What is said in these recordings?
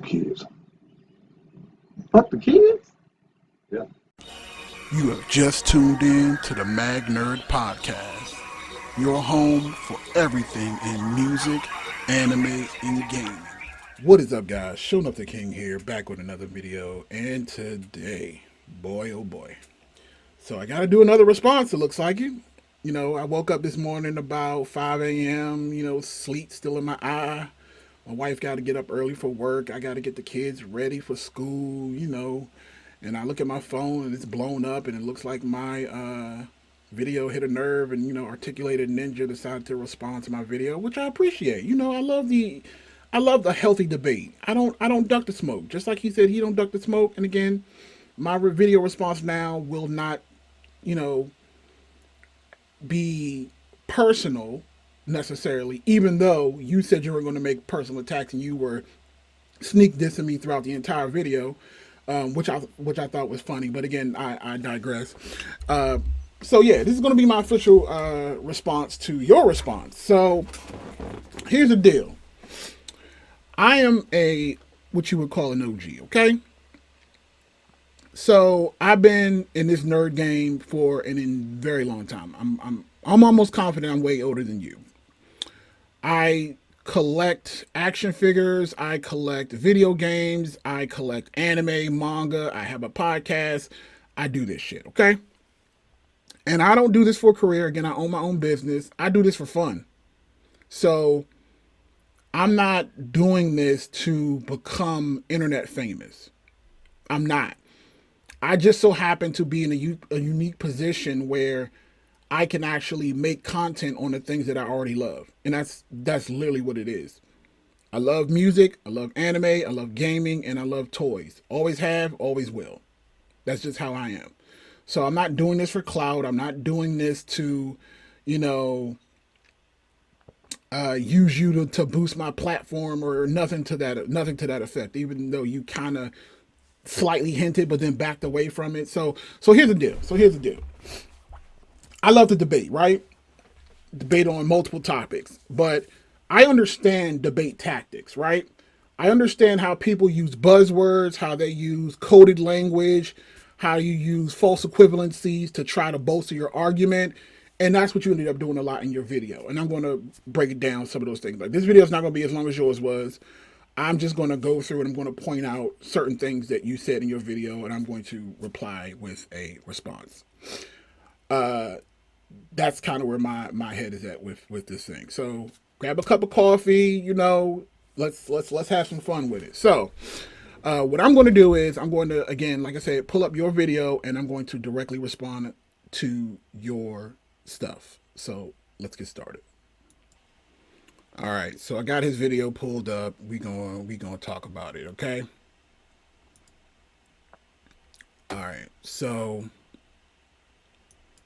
kids. Fuck the kids? Yeah. You have just tuned in to the Mag Nerd Podcast, your home for everything in music, anime, and gaming. What is up, guys? ShowNuff the King here, back with another video, and today, boy oh boy. So I gotta do another response, it looks like it. You know, I woke up this morning about 5 a.m., sleep still in my eye. My wife got to get up early for work. I got to get the kids ready for school, And I look at my phone and it's blown up and it looks like my video hit a nerve and, Articulated Ninja decided to respond to my video, which I appreciate. I love the healthy debate. I don't duck the smoke. Just like he said, he don't duck the smoke. And again, my video response now will not, be personal necessarily, even though you said you were going to make personal attacks and you were sneak dissing me throughout the entire video, which I thought was funny. But again, I digress. So yeah, this is going to be my official response to your response. So here's the deal. I am what you would call an OG, okay? So I've been in this nerd game for a very long time. I'm almost confident I'm way older than you. I collect action figures. I collect video games. I collect anime, manga. I have a podcast. I do this shit, okay? And I don't do this for a career. Again, I own my own business. I do this for fun. So I'm not doing this to become internet famous. I'm not. I just so happen to be in a unique position where I can actually make content on the things that I already love. And that's literally what it is. I love music, I love anime, I love gaming, and I love toys. Always have, always will. That's just how I am. So I'm not doing this for clout. I'm not doing this to, use you to boost my platform or nothing to that effect, even though you kind of slightly hinted but then backed away from it. So here's the deal. I love to debate, right? Debate on multiple topics, but I understand debate tactics, right? I understand how people use buzzwords, how they use coded language, how you use false equivalencies to try to bolster your argument. And that's what you ended up doing a lot in your video. And I'm going to break it down, some of those things. Like, this video is not going to be as long as yours was. I'm just going to go through and I'm going to point out certain things that you said in your video, and I'm going to reply with a response. That's kind of where my head is at with this thing. So grab a cup of coffee, let's have some fun with it. So what I'm going to do is I'm going to, again, like I said, pull up your video and I'm going to directly respond to your stuff. So let's get started. All right, so I got his video pulled up. We gonna talk about it, okay? All right, so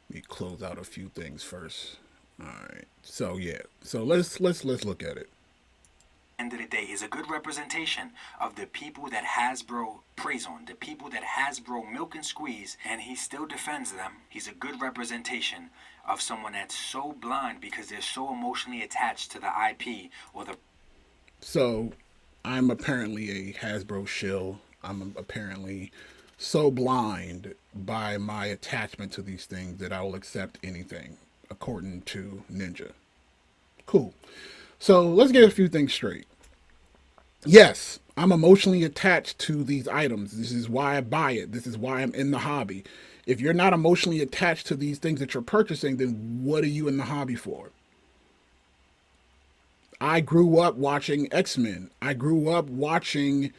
let me close out a few things first. All right, so yeah, so let's look at it. End of the day, is a good representation of the people that Hasbro preys on, the people that Hasbro milk and squeeze, and he still defends them. He's a good representation of someone that's so blind because they're so emotionally attached to the IP or the... So, I'm apparently a Hasbro shill. I'm apparently so blind by my attachment to these things that I will accept anything, according to Ninja. Cool. So let's get a few things straight. Yes, I'm emotionally attached to these items. This is why I buy it. This is why I'm in the hobby. If you're not emotionally attached to these things that you're purchasing, then what are you in the hobby for? I grew up watching X-Men. I grew up watching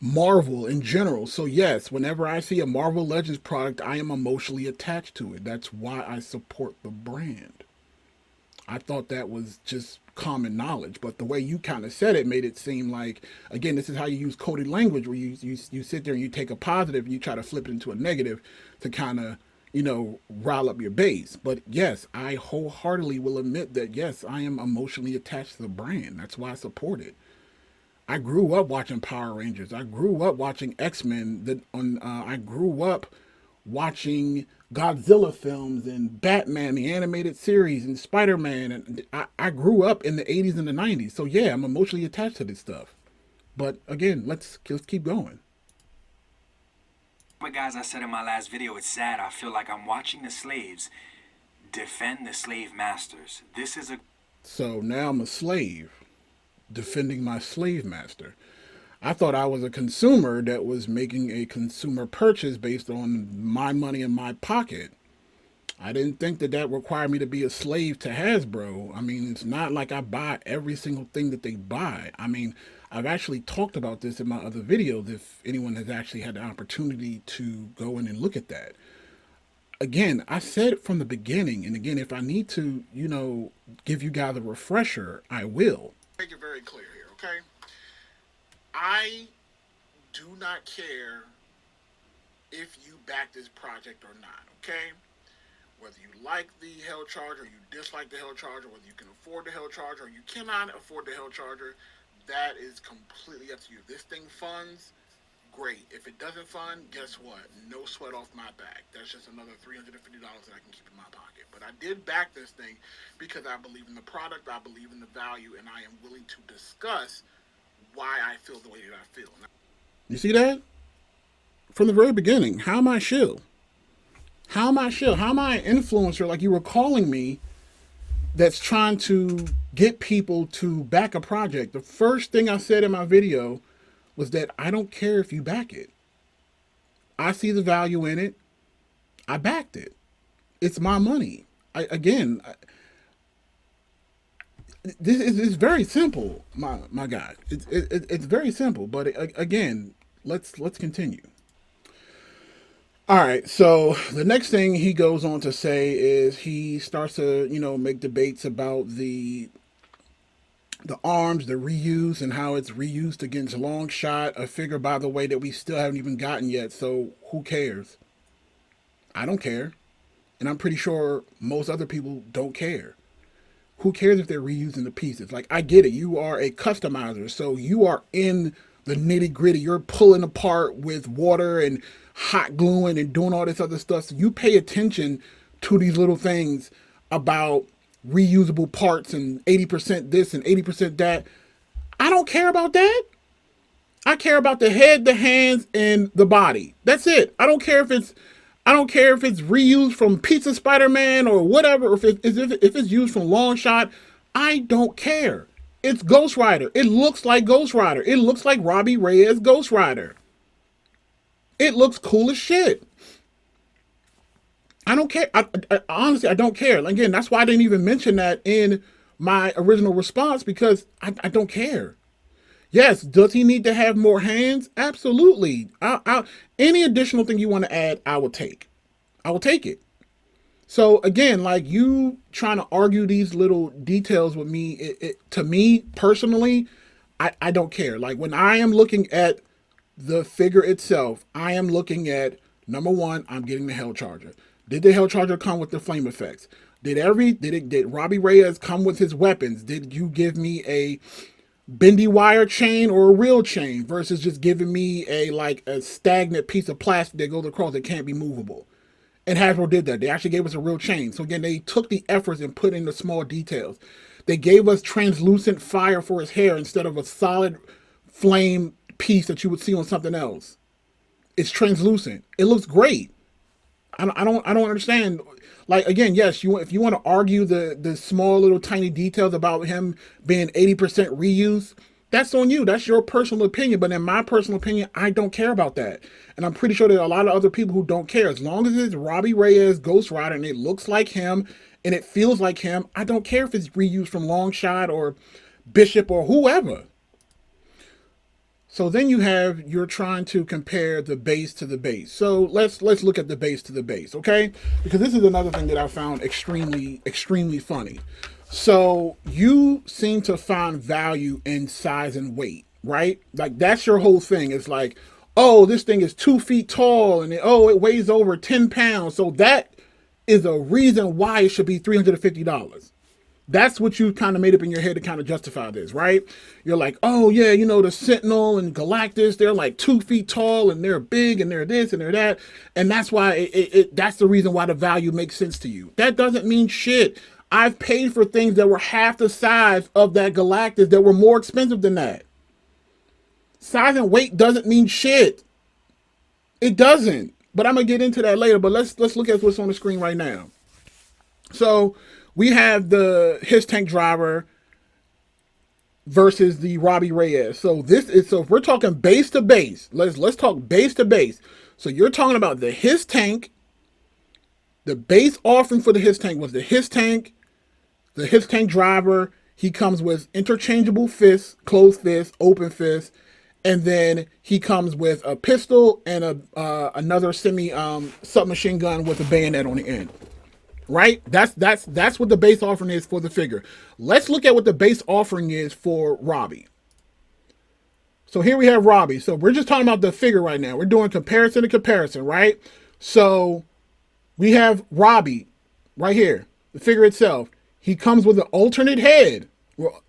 Marvel in general. So yes, whenever I see a Marvel Legends product, I am emotionally attached to it. That's why I support the brand. I thought that was just common knowledge, but the way you kind of said it made it seem like, again, this is how you use coded language, where you sit there and you take a positive and you try to flip it into a negative to kind of, rile up your base. But yes, I wholeheartedly will admit that, yes, I am emotionally attached to the brand. That's why I support it. I grew up watching Power Rangers. I grew up watching X-Men. I grew up watching Godzilla films and Batman, the animated series, and Spider-Man. And I grew up in the 80s and the 90s. So yeah, I'm emotionally attached to this stuff. But again, let's keep going. But guys, I said in my last video, it's sad. I feel like I'm watching the slaves defend the slave masters. This is a... So now I'm a slave defending my slave master. I thought I was a consumer that was making a consumer purchase based on my money in my pocket. I didn't think that that required me to be a slave to Hasbro. I mean, it's not like I buy every single thing that they buy. I mean, I've actually talked about this in my other videos if anyone has actually had the opportunity to go in and look at that. Again, I said from the beginning, and again, if I need to, give you guys a refresher, I will. Make it very clear here, okay? I do not care if you back this project or not, okay? Whether you like the Hell Charger, you dislike the Hell Charger, whether you can afford the Hell Charger or you cannot afford the Hell Charger, that is completely up to you. If this thing funds, great. If it doesn't fund, guess what? No sweat off my back. That's just another $350 that I can keep in my pocket. But I did back this thing because I believe in the product, I believe in the value, and I am willing to discuss why I feel the way that I feel. You see that? From the very beginning, how am I shill? How am I shill? How am I an influencer like you were calling me that's trying to get people to back a project? The first thing I said in my video was that I don't care if you back it. I see the value in it. I backed it. It's my money. This is very simple, my guy. It's very simple. But again, let's continue. All right, so the next thing he goes on to say is he starts to, make debates about the arms, the reuse, and how it's reused against long shot, a figure, by the way, that we still haven't even gotten yet, so who cares? I don't care, and I'm pretty sure most other people don't care. Who cares if they're reusing the pieces? Like, I get it, you are a customizer, so you are in the nitty gritty. You're pulling apart with water and hot gluing and doing all this other stuff. So you pay attention to these little things about reusable parts and 80% this and 80% that. I don't care about that. I care about the head, the hands, and the body. That's it. I don't care if it's reused from Pizza Spider-Man or whatever, or if it's used from Long Shot. I don't care. It's Ghost Rider. It looks like Ghost Rider. It looks like Robbie Reyes Ghost Rider. It looks cool as shit. I don't care. I honestly, I don't care. Again, that's why I didn't even mention that in my original response, because I don't care. Yes, does he need to have more hands? Absolutely. Any additional thing you want to add, I will take. I will take it. So again, like, you trying to argue these little details with me, to me personally, I don't care. Like, when I am looking at the figure itself, I am looking at, number one, I'm getting the Hell Charger. Did the Hell Charger come with the flame effects? Did Robbie Reyes come with his weapons? Did you give me a bendy wire chain or a real chain versus just giving me a stagnant piece of plastic that goes across that can't be movable? And Hasbro did that. They actually gave us a real chain. So again, they took the efforts and put in the small details. They gave us translucent fire for his hair instead of a solid flame piece that you would see on something else. It's translucent. It looks great. I don't understand. Like, again, yes, if you want to argue the small little tiny details about him being 80% reuse, that's on you. That's your personal opinion. But in my personal opinion, I don't care about that. And I'm pretty sure there are a lot of other people who don't care. As long as it's Robbie Reyes Ghost Rider and it looks like him and it feels like him, I don't care if it's reused from Long Shot or Bishop or whoever. So then you're trying to compare the base to the base. So let's look at the base to the base, okay? Because this is another thing that I found extremely, extremely funny. So you seem to find value in size and weight, right? Like, that's your whole thing. It's like, oh, this thing is 2 feet tall and it weighs over 10 pounds. So that is a reason why it should be $350. That's what you kind of made up in your head to kind of justify this, right? You're like, oh yeah, the Sentinel and Galactus, they're like 2 feet tall and they're big and they're this and they're that. And that's why that's the reason why the value makes sense to you. That doesn't mean shit. I've paid for things that were half the size of that Galactus that were more expensive than that. Size and weight doesn't mean shit. It doesn't. But I'm gonna get into that later. But let's look at what's on the screen right now. So we have the his tank driver versus the Robbie Reyes. So if we're talking base to base, let's talk base to base. So you're talking about the his tank. The base offering for the his tank was the his tank driver. He comes with interchangeable fists, closed fist, open fist, and then he comes with a pistol and another semi submachine gun with a bayonet on the end. Right? That's what the base offering is for the figure. Let's look at what the base offering is for Robbie. So here we have Robbie. So we're just talking about the figure right now. We're doing comparison to comparison, right? So we have Robbie right here, the figure itself. He comes with an alternate head, or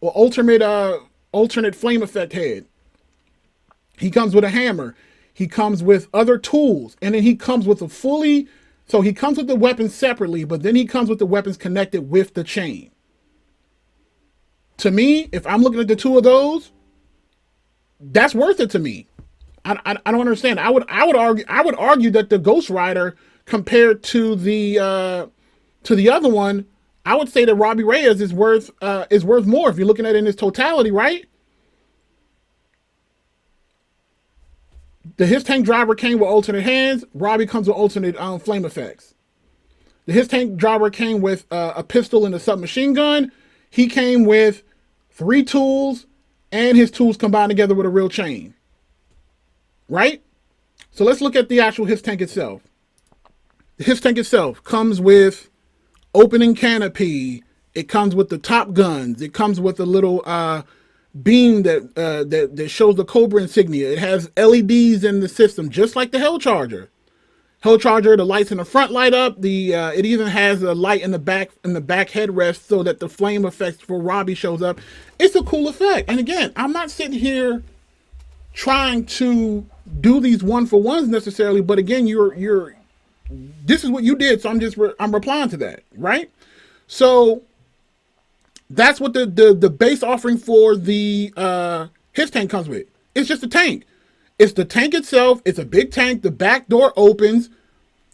alternate flame effect head. He comes with a hammer. He comes with other tools, and then he comes with a fully. So he comes with the weapons separately, but then he comes with the weapons connected with the chain. To me, if I'm looking at the two of those, that's worth it to me. I don't understand. I would argue that the Ghost Rider compared to the other one, I would say that Robbie Reyes is worth more if you're looking at it in its totality, right? The his tank driver came with alternate hands. Robbie comes with alternate flame effects. The his tank driver came with a pistol and a submachine gun. He came with 3 tools, and his tools combined together with a real chain. Right? So let's look at the actual his tank itself. The his tank itself comes with opening canopy. It comes with the top guns. It comes with a little beam that shows the Cobra insignia. It has LEDs in the system, just like the Hell Charger. Hell Charger, the lights in the front light up. It even has a light in the back headrest so that the flame effect for Robbie shows up. It's a cool effect. And again, I'm not sitting here trying to do these one for ones necessarily, but again, this is what you did, so I'm replying to that, right? So that's what the base offering for the his tank comes with. It's just a tank. It's the tank itself. It's a big tank. The back door opens.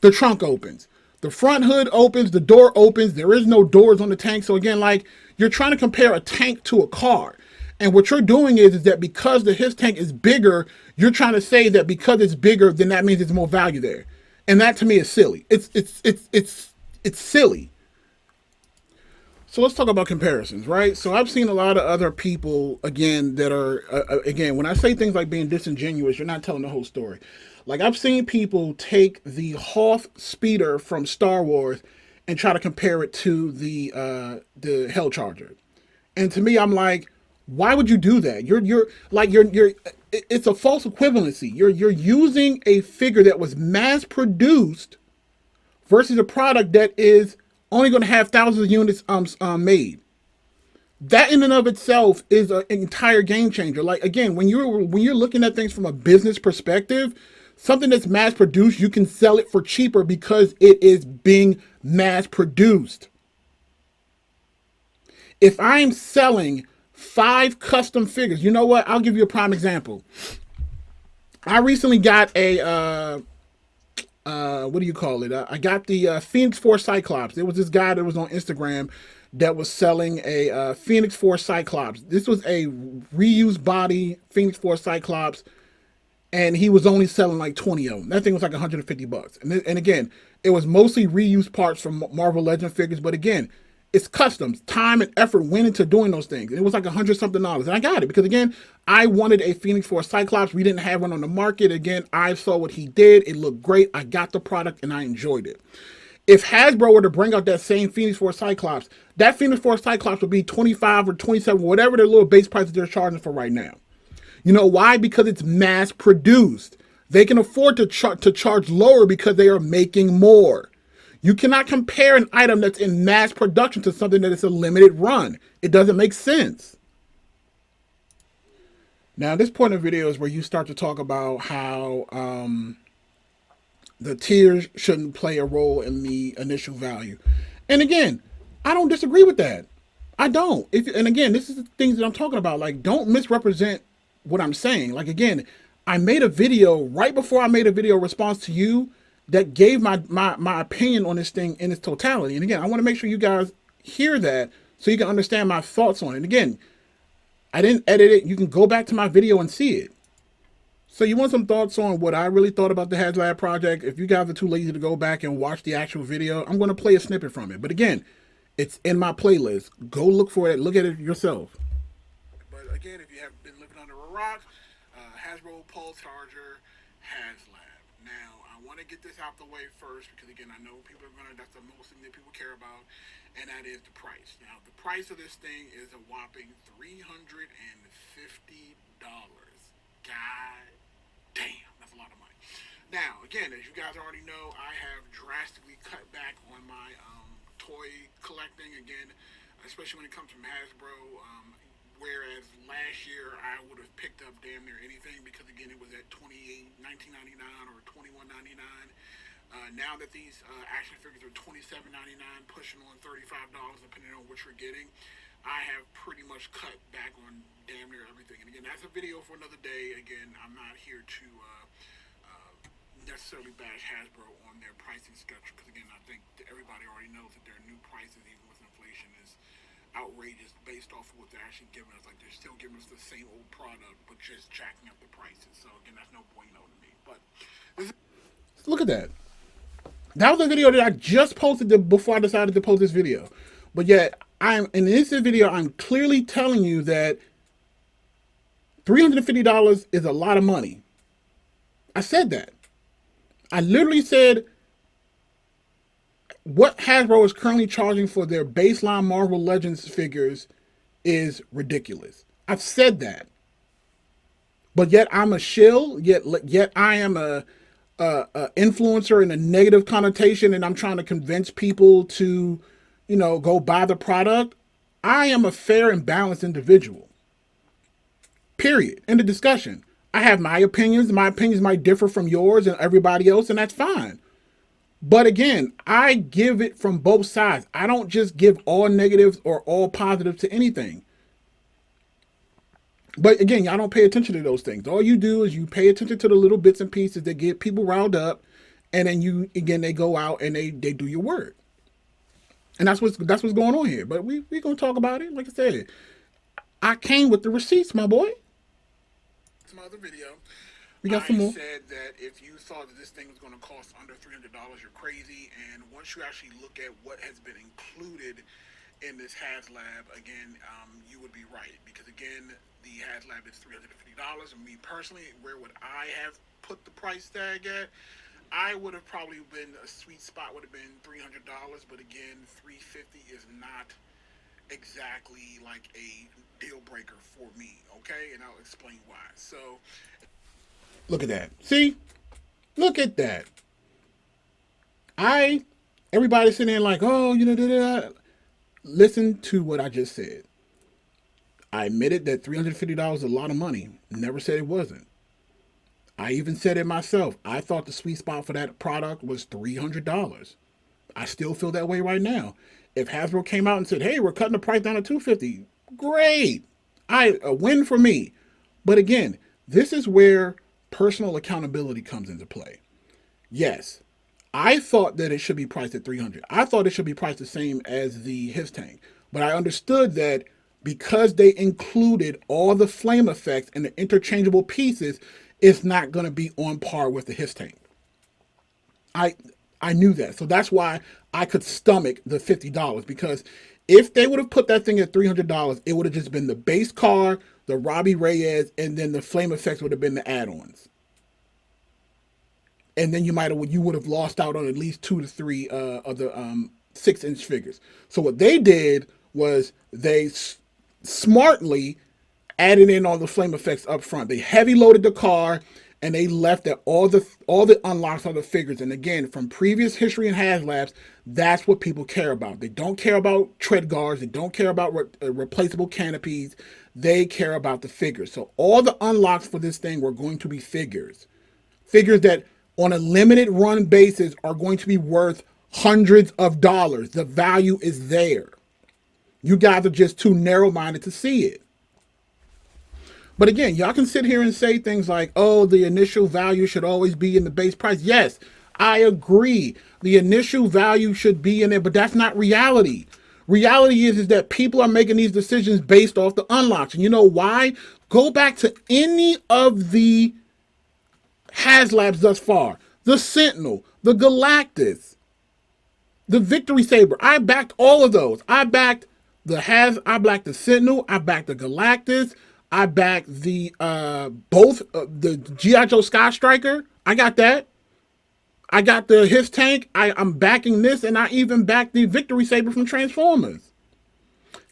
The trunk opens. The front hood opens. The door opens. There is no doors on the tank. So again, like, you're trying to compare a tank to a car. And what you're doing is that because the his tank is bigger, you're trying to say that because it's bigger, then that means there's more value there. And that to me is silly. It's silly. So let's talk about comparisons, right? So I've seen a lot of other people, again, that are, again, when I say things like being disingenuous, you're not telling the whole story. Like, I've seen people take the Hoth speeder from Star Wars and try to compare it to the Hell Charger. And to me, I'm like, why would you do that? It's a false equivalency. You're using a figure that was mass produced versus a product that is only going to have thousands of units made. That in and of itself is an entire game changer. Like, again, when you're looking at things from a business perspective, something that's mass produced, you can sell it for cheaper because it is being mass produced. If I'm selling 5 custom figures, you know what? I'll give you a prime example. I recently got a what do you call it? I got the Phoenix Force Cyclops. There was this guy that was on Instagram that was selling a Phoenix Force Cyclops. This was a reused body Phoenix Force Cyclops, and he was only selling like 20 of them. That thing was like $150. And again, it was mostly reused parts from Marvel Legend figures, but again, it's customs. Time and effort went into doing those things. And it was like $100-something. And I got it because, again, I wanted a Phoenix Force Cyclops. We didn't have one on the market. Again, I saw what he did. It looked great. I got the product and I enjoyed it. If Hasbro were to bring out that same Phoenix Force Cyclops, that Phoenix Force Cyclops would be 25 or 27, whatever their little base prices they're charging for right now. You know why? Because it's mass produced. They can afford to charge lower because they are making more. You cannot compare an item that's in mass production to something that is a limited run. It doesn't make sense. Now, this point of video is where you start to talk about how the tiers shouldn't play a role in the initial value. And again, I don't disagree with that. I don't. And again, this is the things that I'm talking about. Like, don't misrepresent what I'm saying. Like, again, I made a video right before I made a video response to you that gave my opinion on this thing in its totality. And again, I want to make sure you guys hear that so you can understand my thoughts on it. And again, I didn't edit it. You can go back to my video and see it. So you want some thoughts on what I really thought about the Haslab project? If you guys are too lazy to go back and watch the actual video, I'm going to play a snippet from it. But again, it's in my playlist. Go look for it. Look at it yourself. But again, if you have been living under a rock, Hasbro Pulse Charger Haslab. Now, I want to get this out the way first because again, I know people are gonna. That's the most thing that people care about, and that is the price. Now, the price of this thing is a whopping $350. God damn, that's a lot of money. Now, again, as you guys already know, I have drastically cut back on my toy collecting. Again, especially when it comes from Hasbro. Whereas last year I would have picked up damn near anything because again it was at $19.99 or $21.99. Now that these action figures are $27.99, pushing on $35 depending on what you're getting, I have pretty much cut back on damn near everything. And again, that's a video for another day. Again, I'm not here to necessarily bash Hasbro on their pricing structure because again, I think everybody already knows that their new prices, even with inflation, is outrageous based off of what they're actually giving us. Like, they're still giving us the same old product, but just jacking up the prices. So again, that's no bueno to me. But look at that. That was a video that I just posted before I decided to post this video. But yet, in this video, I'm clearly telling you that $350 is a lot of money. I said that. I literally said what Hasbro is currently charging for their baseline Marvel Legends figures is ridiculous. I've said that. But yet I'm a shill, yet I am a influencer in a negative connotation, and I'm trying to convince people to, go buy the product. I am a fair and balanced individual. Period. End of discussion. I have my opinions. My opinions might differ from yours and everybody else, and that's fine. But again, I give it from both sides. I don't just give all negatives or all positives to anything. But again, y'all don't pay attention to those things. All you do is you pay attention to the little bits and pieces that get people riled up, and then they go out and they do your work. And that's what's going on here. But we're gonna talk about it. Like I said, I came with the receipts, my boy. Some other video. We got some more. I said that if you thought that this thing was going to cost under $300, you're crazy. And once you actually look at what has been included in this Haslab, again, you would be right. Because again, the Haslab is $350. And me personally, where would I have put the price tag at? I would have probably been, a sweet spot would have been $300. But again, $350 is not exactly like a deal breaker for me. Okay? And I'll explain why. So look at that. See? Look at that. Everybody's sitting there like, oh, listen to what I just said. I admitted that $350 is a lot of money. Never said it wasn't. I even said it myself. I thought the sweet spot for that product was $300. I still feel that way right now. If Hasbro came out and said, hey, we're cutting the price down to $250, great. A win for me. But again, this is where personal accountability comes into play. Yes, I thought that it should be priced at $300. I thought it should be priced the same as the His Tank. But I understood that because they included all the flame effects and the interchangeable pieces, it's not going to be on par with the His Tank. I knew that. So that's why I could stomach the $50. Because if they would have put that thing at $300, it would have just been the base car, the Robbie Reyes, and then the flame effects would have been the add-ons. And then you would have lost out on at least 2 to 3 of the 6-inch figures. So what they did was they smartly added in all the flame effects up front. They heavy loaded the car, and they left that all the unlocks on the figures. And again, from previous history in Haslabs, that's what people care about. They don't care about tread guards. They don't care about replaceable canopies. They care about the figures. So all the unlocks for this thing were going to be figures. Figures that on a limited run basis are going to be worth hundreds of dollars. The value is there. You guys are just too narrow-minded to see it. But again, y'all can sit here and say things like, oh, the initial value should always be in the base price. Yes, I agree. The initial value should be in there, but that's not reality. Reality is that people are making these decisions based off the unlocks. And you know why? Go back to any of the Haslabs thus far. The Sentinel, the Galactus, the Victory Saber. I backed all of those. I backed the Sentinel. I backed the Galactus. I backed the both the G.I. Joe Sky Striker. I got that. I got the his tank. I'm backing this, and I even backed the Victory Saber from Transformers.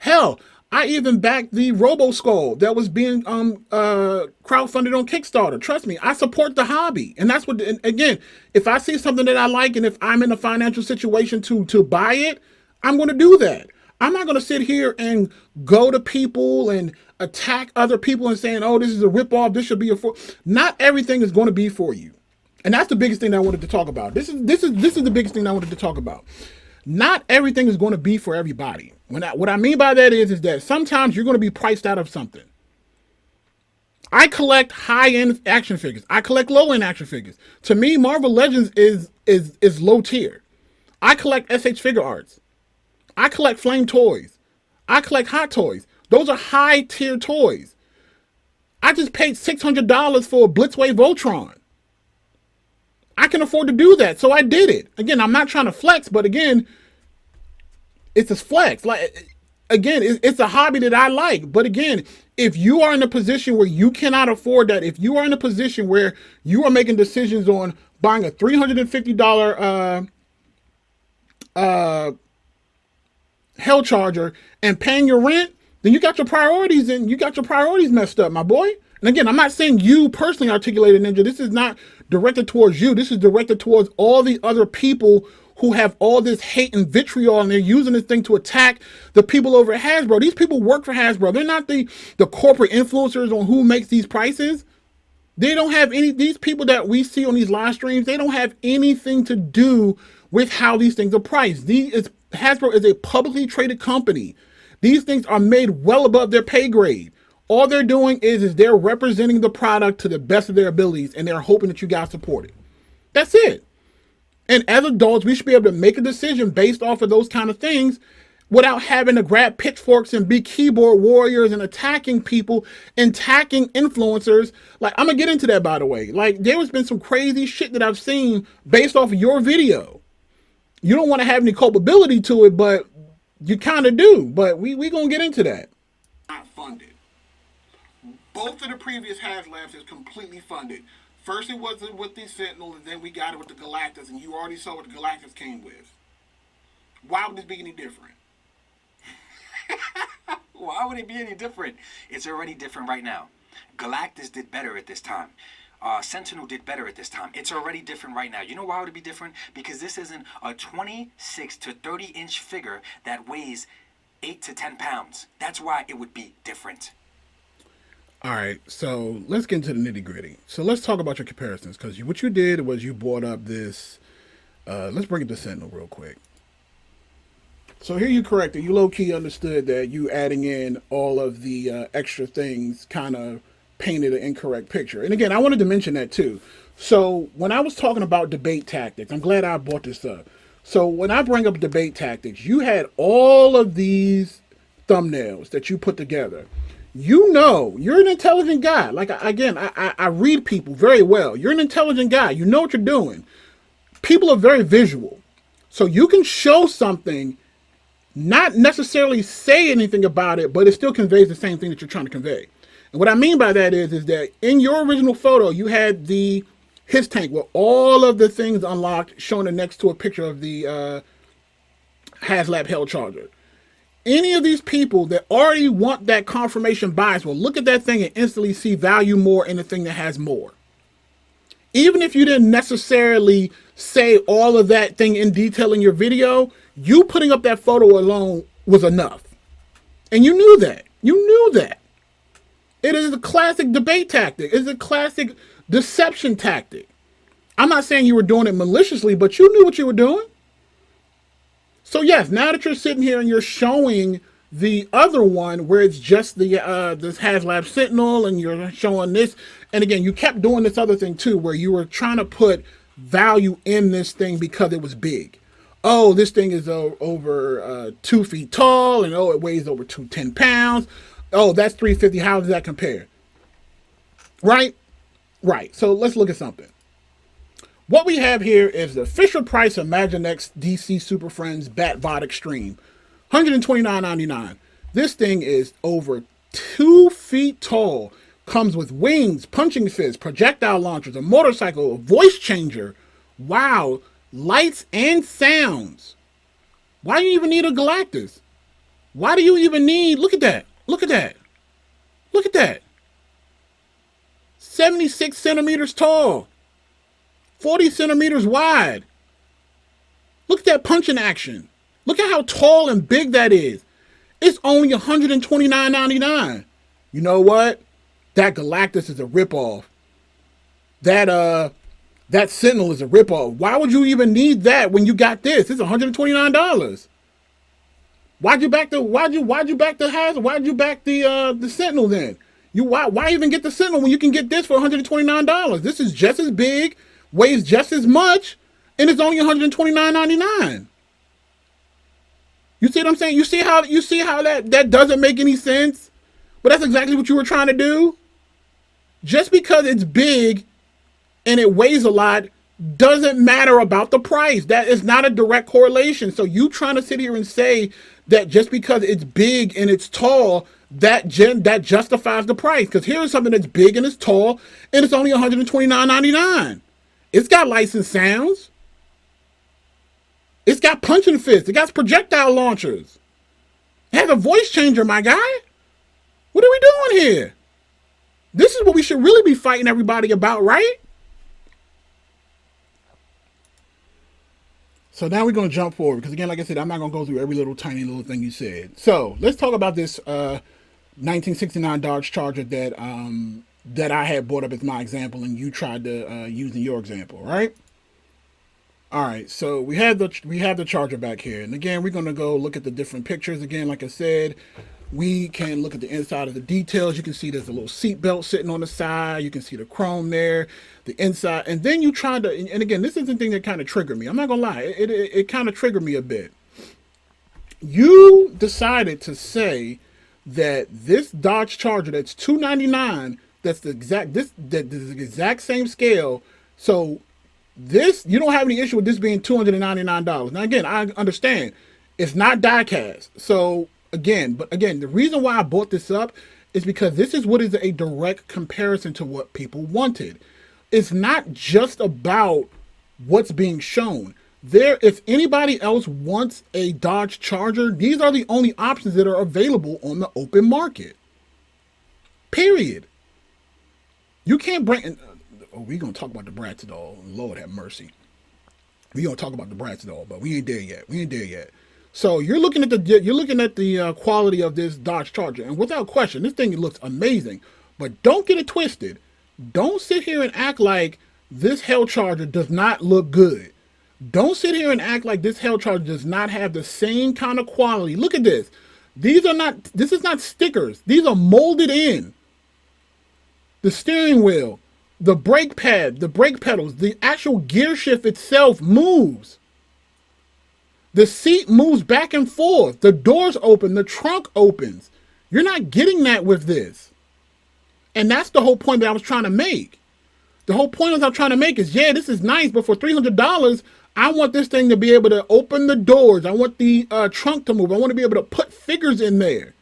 Hell, I even backed the Robo Skull that was being crowdfunded on Kickstarter. Trust me, I support the hobby, and that's what. And again, if I see something that I like, and if I'm in a financial situation to buy it, I'm going to do that. I'm not going to sit here and go to people and attack other people and saying, "Oh, this is a ripoff. This should be a." Not everything is going to be for you. And that's the biggest thing that I wanted to talk about. This is the biggest thing I wanted to talk about. Not everything is going to be for everybody. What I mean by that is that sometimes you're going to be priced out of something. I collect high-end action figures. I collect low-end action figures. To me, Marvel Legends is low tier. I collect SH Figure Arts. I collect Flame Toys. I collect Hot Toys. Those are high-tier toys. I just paid $600 for a Blitzwave Voltron. I can afford to do that, so I did it. Again, I'm not trying to flex, but again, it's a flex. Like, again, it's a hobby that I like. But again, if you are in a position where you cannot afford that, if you are in a position where you are making decisions on buying a $350 Hell Charger and paying your rent, then you got your priorities messed up, my boy. And again, I'm not saying you personally, Articulated Ninja. This is not directed towards you. This is directed towards all the other people who have all this hate and vitriol, and they're using this thing to attack the people over at Hasbro. These people work for Hasbro. They're not the corporate influencers on who makes these prices. They don't have these people that we see on these live streams, they don't have anything to do with how these things are priced. Hasbro is a publicly traded company. These things are made well above their pay grade. All they're doing is they're representing the product to the best of their abilities, and they're hoping that you guys support it. That's it. And as adults, we should be able to make a decision based off of those kind of things without having to grab pitchforks and be keyboard warriors and attacking people and attacking influencers. Like, I'm going to get into that, by the way. Like, there has been some crazy shit that I've seen based off of your video. You don't want to have any culpability to it, but you kind of do. But we going to get into that. Not funded. Both of the previous Haslabs is completely funded. First it was with the Sentinel, and then we got it with the Galactus, and you already saw what the Galactus came with. Why would this be any different? Why would it be any different? It's already different right now. Galactus did better at this time. Sentinel did better at this time. It's already different right now. You know why would it be different? Because this isn't a 26 to 30 inch figure that weighs 8 to 10 pounds. That's why it would be different. All right, so let's get into the nitty gritty. So let's talk about your comparisons, because what you did was you brought up this. Let's bring it to Sentinel real quick. So here you corrected. You low-key understood that you adding in all of the extra things kind of painted an incorrect picture. And again, I wanted to mention that too. So when I was talking about debate tactics, I'm glad I brought this up. So when I bring up debate tactics, you had all of these thumbnails that you put together. You know, you're an intelligent guy. Like, again, I read people very well. You're an intelligent guy. You know what you're doing. People are very visual. So you can show something, not necessarily say anything about it, but it still conveys the same thing that you're trying to convey. And what I mean by that is that in your original photo, you had his tank with all of the things unlocked, shown next to a picture of the Haslab Hell Charger. Any of these people that already want that confirmation bias will look at that thing and instantly see value more in the thing that has more. Even if you didn't necessarily say all of that thing in detail in your video, you putting up that photo alone was enough. And you knew that. You knew that. It is a classic debate tactic. It's a classic deception tactic. I'm not saying you were doing it maliciously, but you knew what you were doing. So yes, now that you're sitting here and you're showing The other one where it's just the this Haslab Sentinel and you're showing this, and again you kept doing this other thing too where you were trying to put value in this thing because it was big. Oh, this thing is over 2 feet tall, and oh, it weighs over 210 pounds. Oh, that's 350. How does that compare? Right, right. So let's look at something. What we have here is the Fisher Price Imaginext DC Super Friends Batbot Extreme, $129.99. This thing is over 2 feet tall. Comes with wings, punching fists, projectile launchers, a motorcycle, a voice changer. Wow, lights and sounds. Why do you even need a Galactus? Why do you even need? Look at that. Look at that. Look at that. 76 centimeters tall. 40 centimeters wide. Look at that punching action. Look at how tall and big that is. It's only $129.99. You know what? That Galactus is a ripoff. That Sentinel is a ripoff. Why would you even need that when you got this? It's $129. Why'd you back the Sentinel then? Why even get the Sentinel when you can get this for $129? This is just as big, weighs just as much, and it's only $129.99. You see what I'm saying? You see how that doesn't make any sense? But that's exactly what you were trying to do. Just because it's big and it weighs a lot doesn't matter about the price. That is not a direct correlation. So you trying to sit here and say that just because it's big and it's tall, that justifies the price. Because here's something that's big and it's tall and it's only $129.99. It's got licensed sounds. It's got punching fists. It got projectile launchers. It has a voice changer, my guy. What are we doing here? This is what we should really be fighting everybody about, right? So now we're going to jump forward because, again, like I said, I'm not going to go through every little tiny little thing you said. So let's talk about this 1969 Dodge Charger that I had brought up as my example and you tried to use in your example, right? All right, so we have the Charger back here, and again, we're going to go look at the different pictures. Again, like I said, we can look at the inside of the details. You can see there's a little seat belt sitting on the side. You can see the chrome there, the inside. And then you try to, and again, this is the thing that kind of triggered me. I'm not going to lie. It kind of triggered me a bit. You decided to say that this Dodge Charger that's $299, that's the exact same scale. So this, you don't have any issue with this being $299. Now, again, I understand it's not die cast. So, But again, the reason why I brought this up is because this is what is a direct comparison to what people wanted. It's not just about what's being shown. If anybody else wants a Dodge Charger, these are the only options that are available on the open market. Period. You can't bring... we're going to talk about the Bratz doll. Lord have mercy. We're going to talk about the Bratz doll, but we ain't there yet. So you're looking at the quality of this Dodge Charger, and without question, this thing looks amazing. But don't get it twisted. Don't sit here and act like this Hell Charger does not look good. Don't sit here and act like this Hell Charger does not have the same kind of quality. Look at this. This is not stickers. These are molded in. The steering wheel, the brake pad, the brake pedals, the actual gear shift itself moves. The seat moves back and forth. The doors open. The trunk opens. You're not getting that with this. And that's the whole point that I was trying to make. The whole point that I'm trying to make is, yeah, this is nice, but for $300, I want this thing to be able to open the doors. I want the trunk to move. I want to be able to put figures in there.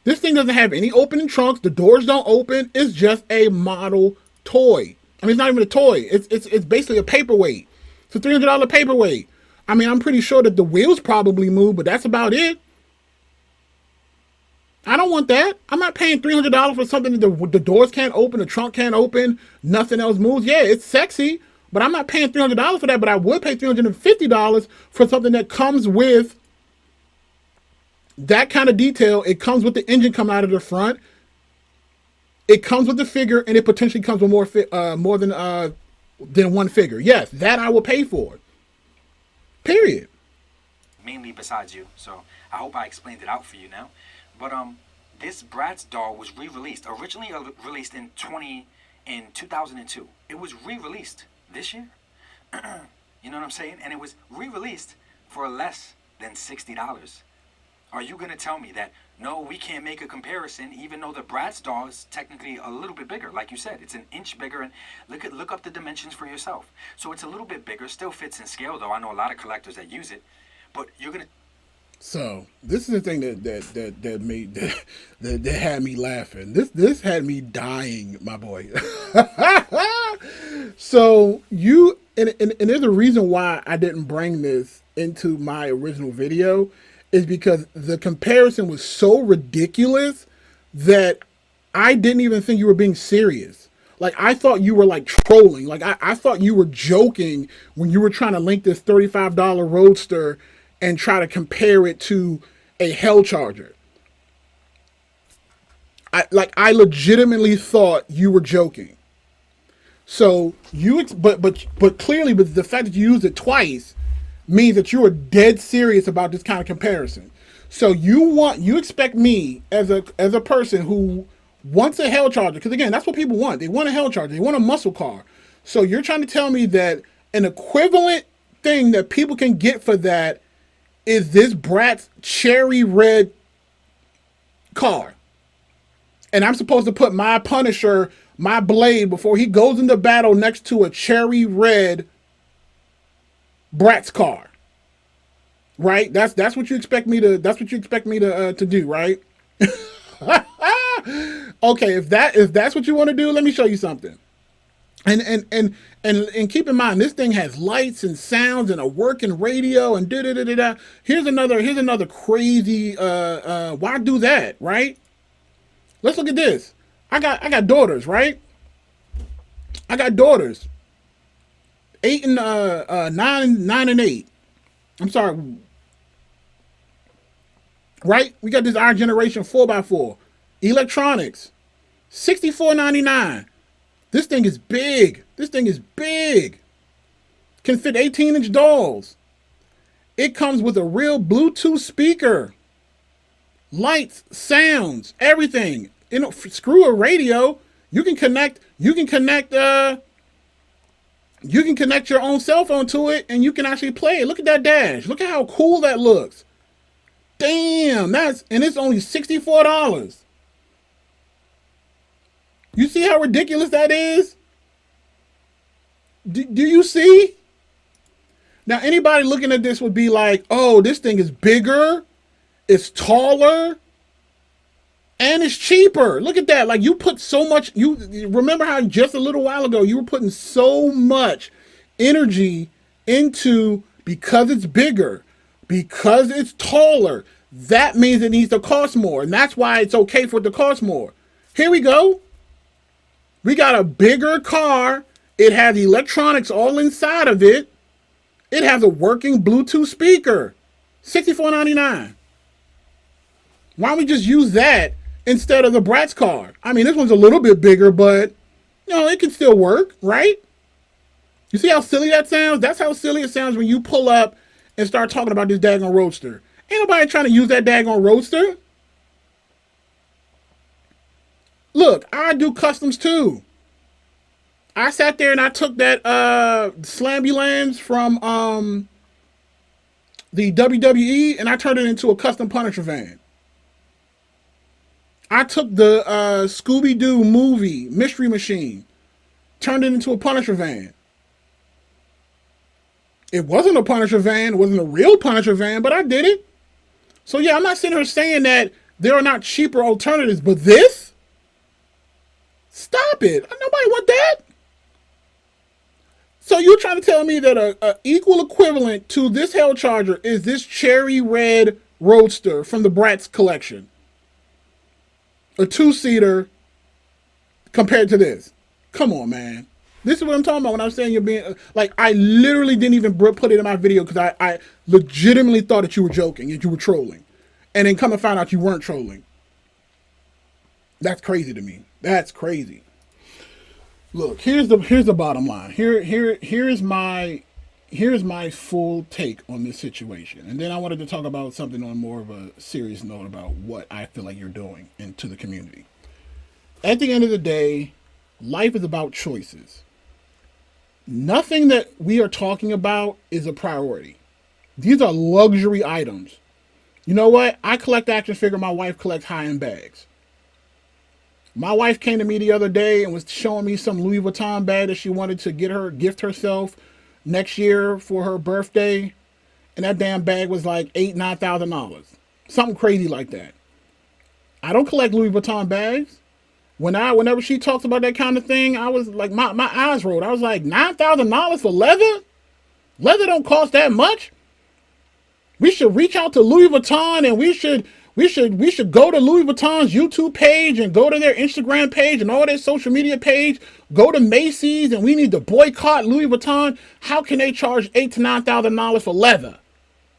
This thing doesn't have any opening trunks. The doors don't open. It's just a model toy. I mean, it's not even a toy. It's basically a paperweight. It's a $300 paperweight. I mean, I'm pretty sure that the wheels probably move, but that's about it. I don't want that. I'm not paying $300 for something that the doors can't open, the trunk can't open, nothing else moves. Yeah, it's sexy, but I'm not paying $300 for that, but I would pay $350 for something that comes with that kind of detail. It comes with the engine coming out of the front. It comes with the figure, and it potentially comes with more than one figure. Yes, that I will pay for. Period. mainly besides you. So I hope I explained it out for you now. But this Bratz doll was re-released. Originally released in 2002. It was re-released this year. You know what I'm saying? And it was re-released for less than $60. Are you gonna tell me that no, we can't make a comparison, even though the Bratz doll is technically a little bit bigger? Like you said, it's an inch bigger, and look up the dimensions for yourself. So it's a little bit bigger, still fits in scale though. I know a lot of collectors that use it, but you're gonna. So this is the thing that made that had me laughing. This had me dying, my boy. So you and there's a reason why I didn't bring this into my original video, is because the comparison was so ridiculous that I didn't even think you were being serious. Like, I thought you were like trolling. Like, I thought you were joking when you were trying to link this $35 Roadster and try to compare it to a Hell Charger. I legitimately thought you were joking. So but clearly, but the fact that you used it twice means that you are dead serious about this kind of comparison. So you expect me as a person who wants a Hell Charger, because again, that's what people want. They want a Hell Charger. They want a muscle car. So you're trying to tell me that an equivalent thing that people can get for that is this Bratz cherry red car. And I'm supposed to put my Punisher, my Blade, before he goes into battle next to a cherry red Bratz car. Right? That's what you expect me to to do, right? Okay, if that's what you want to do, let me show you something. And keep in mind, this thing has lights and sounds and a working radio and da. Here's another crazy why do that, right? Let's look at this. I got daughters, right? I got daughters. 8 and 9 and 8. I'm sorry. Right? We got this our generation 4x4. Electronics. $64.99. This thing is big. This thing is big. Can fit 18-inch dolls. It comes with a real Bluetooth speaker. Lights, sounds, everything. You know, screw a radio. You can connect your own cell phone to it, and you can actually play it. Look at that dash. Look at how cool that looks. Damn, and it's only $64. You see how ridiculous that is? Do you see? Now, anybody looking at this would be like, oh, this thing is bigger, it's taller, and it's cheaper. Look at that. Like, you put so much, you remember how just a little while ago you were putting so much energy into, because it's bigger, because it's taller, that means it needs to cost more. And that's why it's okay for it to cost more. Here we go. We got a bigger car. It has electronics all inside of it. It has a working Bluetooth speaker. $64.99. Why don't we just use that instead of the Bratz car? I mean, this one's a little bit bigger, but, you know, it can still work, right? You see how silly that sounds? That's how silly it sounds when you pull up and start talking about this daggone Roadster. Ain't nobody trying to use that daggone Roadster. Look, I do customs too. I sat there and I took that Slambulance from the WWE and I turned it into a custom Punisher van. I took the Scooby-Doo movie Mystery Machine, turned it into a Punisher van. It wasn't a Punisher van, it wasn't a real Punisher van, but I did it. So yeah, I'm not sitting here saying that there are not cheaper alternatives, but this? Stop it. Nobody want that. So you're trying to tell me that a equal equivalent to this Hell Charger is this cherry red Roadster from the Bratz collection? A 2-seater compared to this? Come on, man. This is what I'm talking about when I'm saying you're being... Like, I literally didn't even put it in my video because I legitimately thought that you were joking and you were trolling. And then come and find out you weren't trolling. That's crazy to me. That's crazy. Look, here's the bottom line. Here's here's my full take on this situation, and then I wanted to talk about something on more of a serious note about what I feel like you're doing into the community. At the end of the day, life is about choices. Nothing that we are talking about is a priority. These are luxury items. You know what? I collect action figure. My wife collects high-end bags. My wife came to me the other day and was showing me some Louis Vuitton bag that she wanted to gift herself next year for her birthday, and that damn bag was like $8,000-$9,000, something crazy like that. I don't collect Louis Vuitton bags. Whenever she talks about that kind of thing, I was like, my eyes rolled. I was like, $9,000 for leather? Leather don't cost that much. We should reach out to Louis Vuitton, and we should go to Louis Vuitton's YouTube page and go to their Instagram page and all their social media page. Go to Macy's, and we need to boycott Louis Vuitton. How can they charge $8,000 to $9,000 for leather?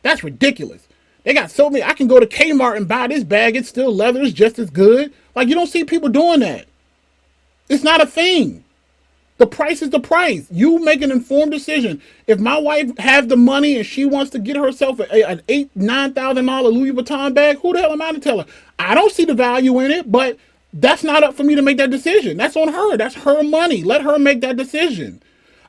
That's ridiculous. They got so many. I can go to Kmart and buy this bag. It's still leather. It's just as good. Like, you don't see people doing that. It's not a thing. The price is the price. You make an informed decision. If my wife has the money and she wants to get herself an $8,000, $9,000 Louis Vuitton bag, who the hell am I to tell her? I don't see the value in it, but that's not up for me to make that decision. That's on her. That's her money. Let her make that decision.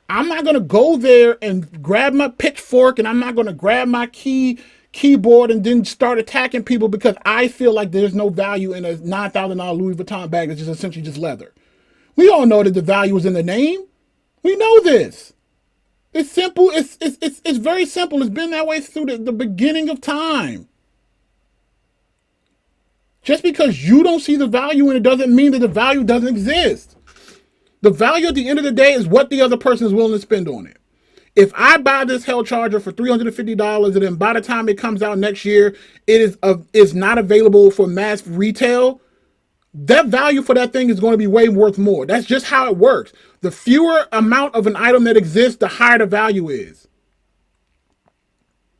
I'm not going to go there and grab my pitchfork, and I'm not going to grab my keyboard and then start attacking people because I feel like there's no value in a $9,000 Louis Vuitton bag that's just essentially just leather. We all know that the value is in the name. We know this. It's simple. It's very simple. It's been that way through the beginning of time. Just because you don't see the value in it doesn't mean that the value doesn't exist. The value at the end of the day is what the other person is willing to spend on it. If I buy this hell charger for $350 and then by the time it comes out next year, it is not available for mass retail, that value for that thing is going to be way worth more. That's just how it works. The fewer amount of an item that exists, the higher the value is.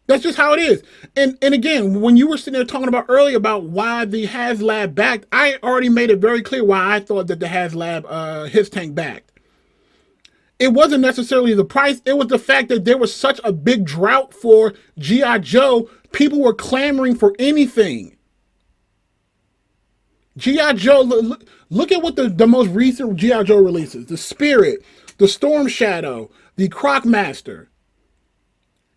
That's just how it is. And again, when you were sitting there talking about earlier about why the Haslab backed, I already made it very clear why I thought that the Haslab his tank backed. It wasn't necessarily the price. It was the fact that there was such a big drought for G.I. Joe. People were clamoring for anything. G.I. Joe, look at what the most recent G.I. Joe releases. The Spirit, the Storm Shadow, the Crocmaster.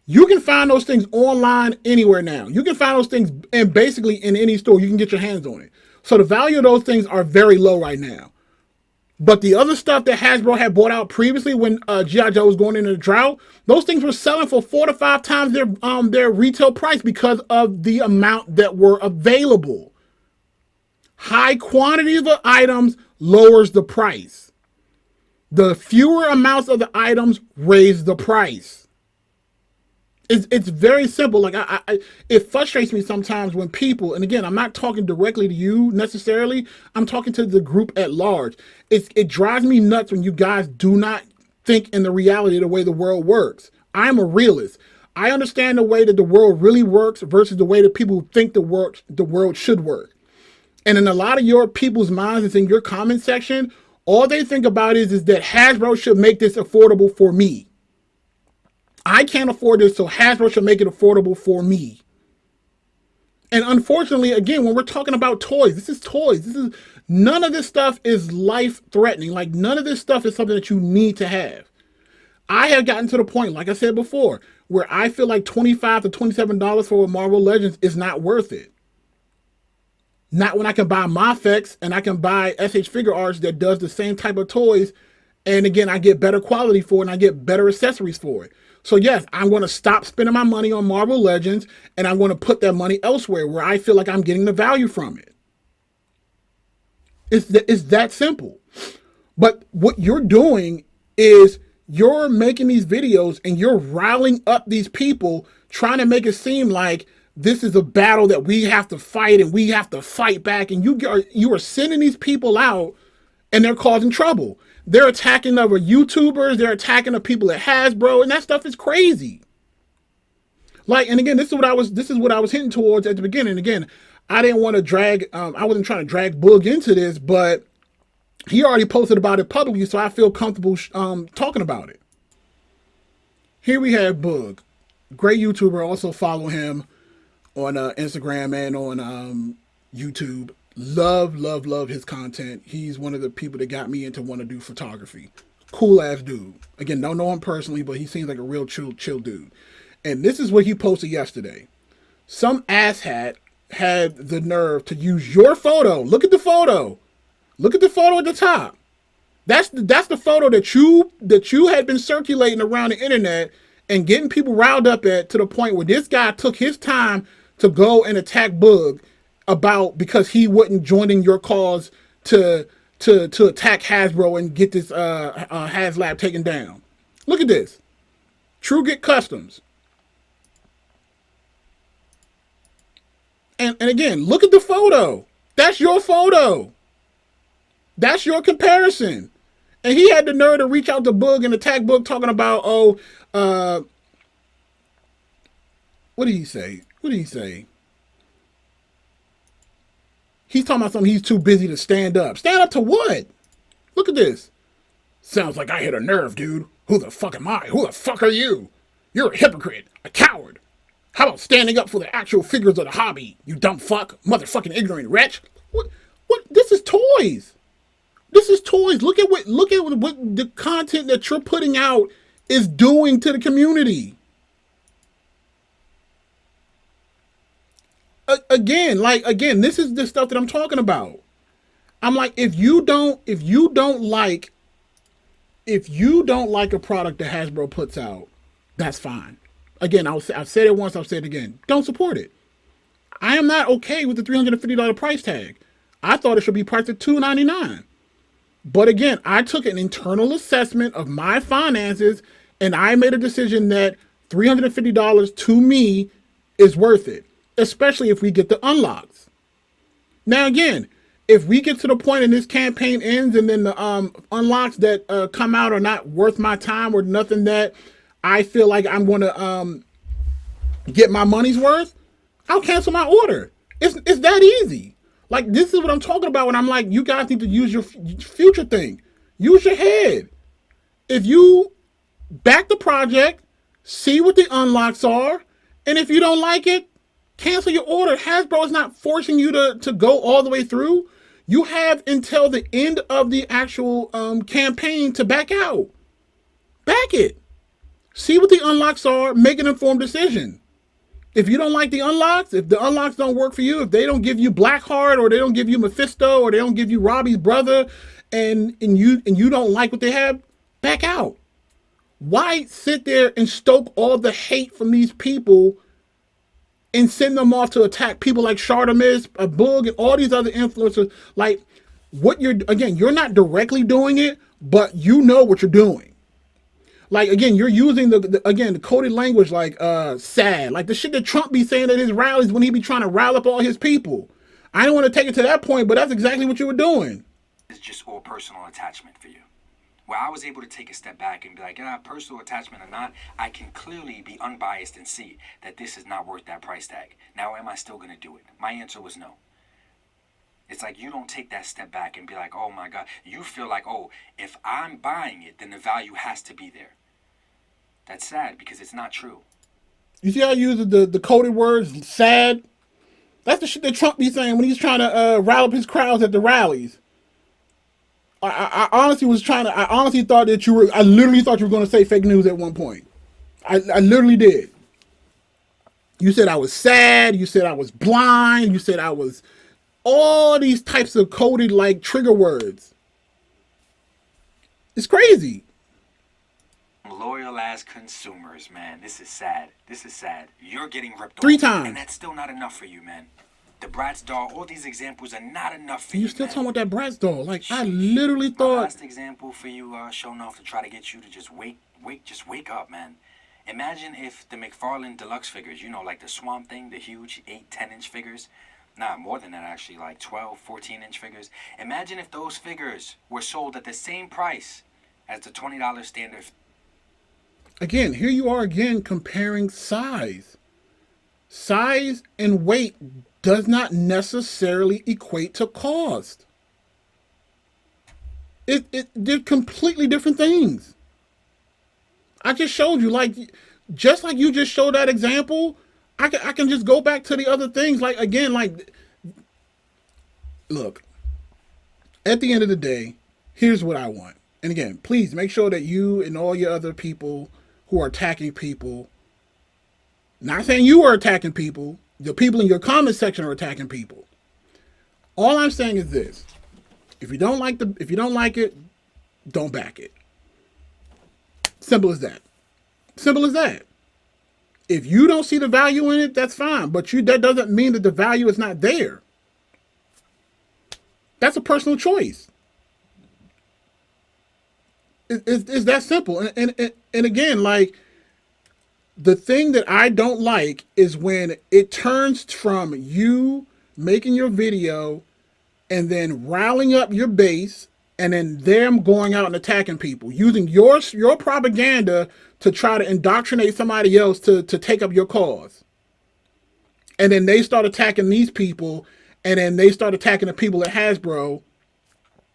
You can find those things online anywhere now. You can find those things and basically in any store. You can get your hands on it. So the value of those things are very low right now. But the other stuff that Hasbro had bought out previously when G.I. Joe was going into the drought, those things were selling for 4 to 5 times their retail price because of the amount that were available. High quantity of the items lowers the price. The fewer amounts of the items raise the price. It's very simple. Like it frustrates me sometimes when people, and again, I'm not talking directly to you necessarily. I'm talking to the group at large. It drives me nuts when you guys do not think in the reality of the way the world works. I'm a realist. I understand the way that the world really works versus the way that people think the world should work. And in a lot of your people's minds, it's in your comment section, all they think about is that Hasbro should make this affordable for me. I can't afford this, so Hasbro should make it affordable for me. And unfortunately, again, when we're talking about toys, this is toys. None of this stuff is life-threatening. Like, none of this stuff is something that you need to have. I have gotten to the point, like I said before, where I feel like $25 to $27 for a Marvel Legends is not worth it. Not when I can buy Mafex and I can buy SH Figure Arts that does the same type of toys. And again, I get better quality for it and I get better accessories for it. So yes, I'm going to stop spending my money on Marvel Legends and I'm going to put that money elsewhere where I feel like I'm getting the value from it. It's that simple. But what you're doing is you're making these videos and you're riling up these people trying to make it seem like this is a battle that we have to fight and we have to fight back. And you are sending these people out and they're causing trouble. They're attacking other YouTubers. They're attacking the people at Hasbro, and that stuff is crazy. Like, and again, this is what I was hinting towards at the beginning. Again, I didn't want to drag, I wasn't trying to drag Boog into this, but he already posted about it publicly, so I feel comfortable talking about it. Here we have Boog, great YouTuber. Also follow him on Instagram and on YouTube. Love his content. He's one of the people that got me into want to do photography. Cool ass dude. Again, don't know him personally, but he seems like a real chill dude. And this is what he posted yesterday. Some asshat had the nerve to use your photo. Look at the photo. Look at the photo at the top. That's the photo that you had been circulating around the internet and getting people riled up at, to the point where this guy took his time to go and attack Boog because he wouldn't join in your cause to attack Hasbro and get this Haslab taken down. Look at this. True Get Customs. And again, look at the photo. That's your photo. That's your comparison. And he had the nerve to reach out to Boog and attack Boog, talking about, what did he say? He's talking about something he's too busy to stand up. Stand up to what? Look at this. Sounds like I hit a nerve, dude. Who the fuck am I? Who the fuck are you? You're a hypocrite, a coward. How about standing up for the actual figures of the hobby, you dumb fuck, motherfucking ignorant wretch? What? This is toys. This is toys. Look at what the content that you're putting out is doing to the community. Again, this is the stuff that I'm talking about. I'm like, if you don't like a product that Hasbro puts out, that's fine. Again, I've said it once, I'll say it again. Don't support it. I am not okay with the $350 price tag. I thought it should be priced at $299. But again, I took an internal assessment of my finances and I made a decision that $350 to me is worth it, especially if we get the unlocks. Now again, if we get to the point and this campaign ends and then the unlocks that come out are not worth my time or nothing that I feel like I'm going to get my money's worth, I'll cancel my order. It's that easy. Like, this is what I'm talking about when I'm like, you guys need to use your future thing. Use your head. If you back the project, see what the unlocks are, and if you don't like it, cancel your order. Hasbro is not forcing you to go all the way through. You have until the end of the actual campaign to back out. Back it. See what the unlocks are, make an informed decision. If you don't like the unlocks, if the unlocks don't work for you, if they don't give you Blackheart or they don't give you Mephisto or they don't give you Robbie's brother and you don't like what they have, back out. Why sit there and stoke all the hate from these people and send them off to attack people like Shardamis, Boog, and all these other influencers? Like, you're not directly doing it, but you know what you're doing. Like, again, you're using the coded language like sad. Like the shit that Trump be saying at his rallies when he be trying to rile up all his people. I don't want to take it to that point, but that's exactly what you were doing. It's just all personal attachment for you. Where I was able to take a step back and be like, personal attachment or not, I can clearly be unbiased and see that this is not worth that price tag. Now, am I still going to do it? My answer was no. It's like you don't take that step back and be like, oh my God. You feel like, oh, if I'm buying it, then the value has to be there. That's sad because it's not true. You see how I use the coded words, sad? That's the shit that Trump be saying when he's trying to rile up his crowds at the rallies. I honestly thought that I literally thought you were going to say fake news at one point. I literally did. You said I was sad. You said I was blind. You said I was all these types of coded like trigger words. It's crazy. Loyal as consumers, man. This is sad. You're getting ripped off. 3 times. And that's still not enough for you, man. The Bratz doll, all these examples are not enough for you. You still man. talking about that Bratz doll? Like, I literally thought. My last example for you, ShowNuff, to try to get you to just wake up, man. Imagine if the McFarlane Deluxe figures, like the Swamp Thing, the huge 8, 10-inch figures, not more than that actually, like 12, 14-inch figures. Imagine if those figures were sold at the same price as the $20 standard. Again, here you are again comparing size. Size and weight does not necessarily equate to cost. They're completely different things. I just showed you, like, just like you just showed that example. I can just go back to the other things. Like, again, like, look, at the end of the day, here's what I want. And again, please make sure that you and all your other people who are attacking people, not saying you are attacking people, the people in your comment section are attacking people. All I'm saying is this: if you don't like it, don't back it. Simple as that. Simple as that. If you don't see the value in it, that's fine. But that doesn't mean that the value is not there. That's a personal choice. It's that simple. And again, like, the thing that I don't like is when it turns from you making your video and then riling up your base and then them going out and attacking people, using your propaganda to try to indoctrinate somebody else to take up your cause. And then they start attacking these people, and then they start attacking the people at Hasbro.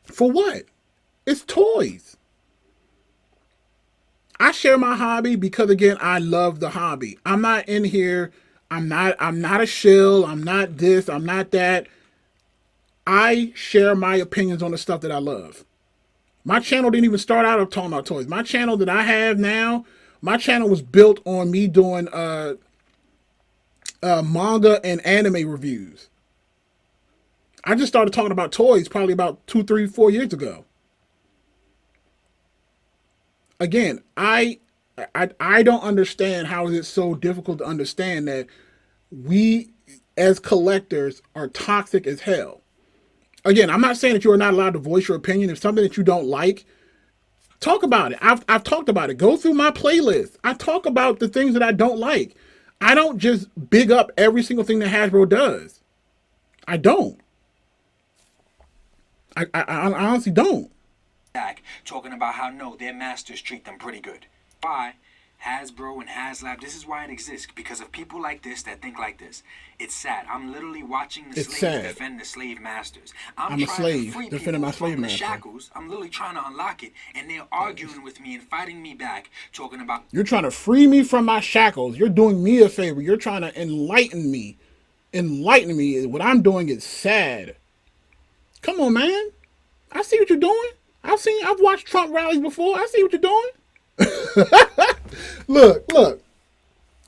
For what? It's toys. I share my hobby because, again, I love the hobby. I'm not in here. I'm not a shill. I'm not this. I'm not that. I share my opinions on the stuff that I love. My channel didn't even start out talking about toys. My channel that I have now, my channel was built on me doing manga and anime reviews. I just started talking about toys probably about 2, 3, 4 years ago. Again, I don't understand how is it so difficult to understand that we as collectors are toxic as hell. Again, I'm not saying that you are not allowed to voice your opinion. If something that you don't like, talk about it. I've talked about it. Go through my playlist. I talk about the things that I don't like. I don't just big up every single thing that Hasbro does. I don't. I honestly don't. Talking about how no, their masters treat them pretty good. Why? Hasbro and Haslab, this is why it exists, because of people like this that think like this. It's sad. I'm literally watching the slaves defend the slave masters. I'm a trying slave, to free defending my slave from the master. shackles. I'm literally trying to unlock it, and they're arguing with me and fighting me back, talking about... You're trying to free me from my shackles. You're doing me a favor. You're trying to enlighten me. Enlighten me. What I'm doing is sad. Come on, man. I see what you're doing. I've watched Trump rallies before. I see what you're doing. Look.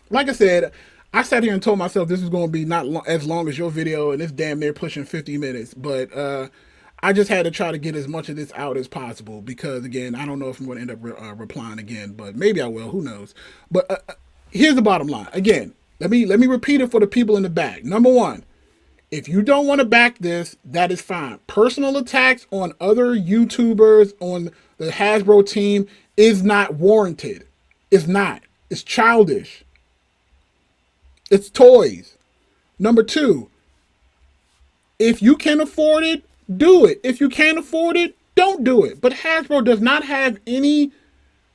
Like I said, I sat here and told myself this is going to be not as long as your video, and it's damn near pushing 50 minutes. But I just had to try to get as much of this out as possible because, again, I don't know if I'm going to end up replying again, but maybe I will. Who knows? But here's the bottom line. Again, let me repeat it for the people in the back. Number one, if you don't want to back this, that is fine. Personal attacks on other YouTubers on the Hasbro team is not warranted. It's not. It's childish. It's toys. Number two, if you can afford it, do it. If you can't afford it, don't do it. But Hasbro does not have any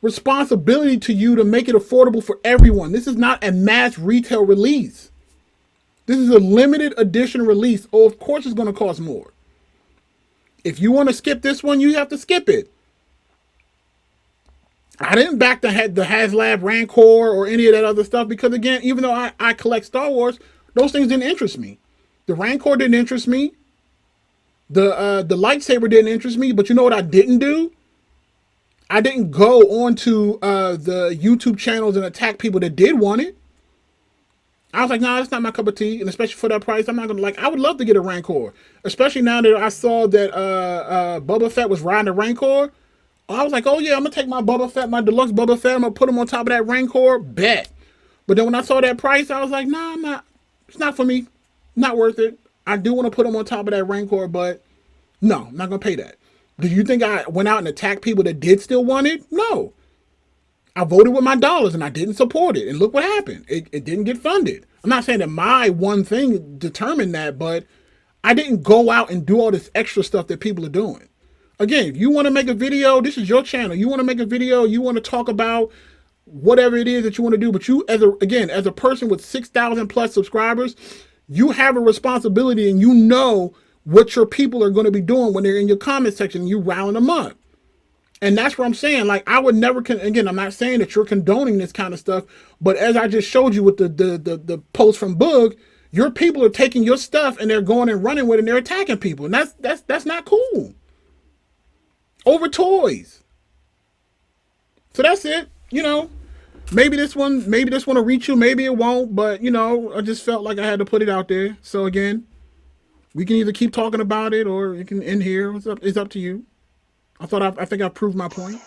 responsibility to you to make it affordable for everyone. This is not a mass retail release. This is a limited edition release. Oh, of course it's going to cost more. If you want to skip this one, you have to skip it. I didn't back the Haslab Rancor or any of that other stuff because, again, even though I collect Star Wars, those things didn't interest me. The Rancor didn't interest me. The lightsaber didn't interest me. But you know what I didn't do? I didn't go onto the YouTube channels and attack people that did want it. I was like, nah, that's not my cup of tea. And especially for that price, I'm not going to I would love to get a Rancor. Especially now that I saw that Boba Fett was riding a Rancor. I was like, oh yeah, I'm going to take my Boba Fett, my deluxe Boba Fett. I'm going to put him on top of that Rancor. Bet. But then when I saw that price, I was like, nah, I'm not. It's not for me. Not worth it. I do want to put him on top of that Rancor, but no, I'm not going to pay that. Do you think I went out and attacked people that did still want it? No. I voted with my dollars and I didn't support it. And look what happened. It didn't get funded. I'm not saying that my one thing determined that, but I didn't go out and do all this extra stuff that people are doing. Again, if you want to make a video, this is your channel. You want to make a video, you want to talk about whatever it is that you want to do. But you, as a person with 6,000 plus subscribers, you have a responsibility and you know what your people are going to be doing when they're in your comment section and you riling them up. And that's what I'm saying. Like, I would never, again, I'm not saying that you're condoning this kind of stuff, but as I just showed you with the post from Boog, your people are taking your stuff and they're going and running with it and they're attacking people. And that's not cool. Over toys. So that's it. You know, maybe this one will reach you, maybe it won't, but you know, I just felt like I had to put it out there. So again, we can either keep talking about it or you can end here. It's up to you. I think I proved my point.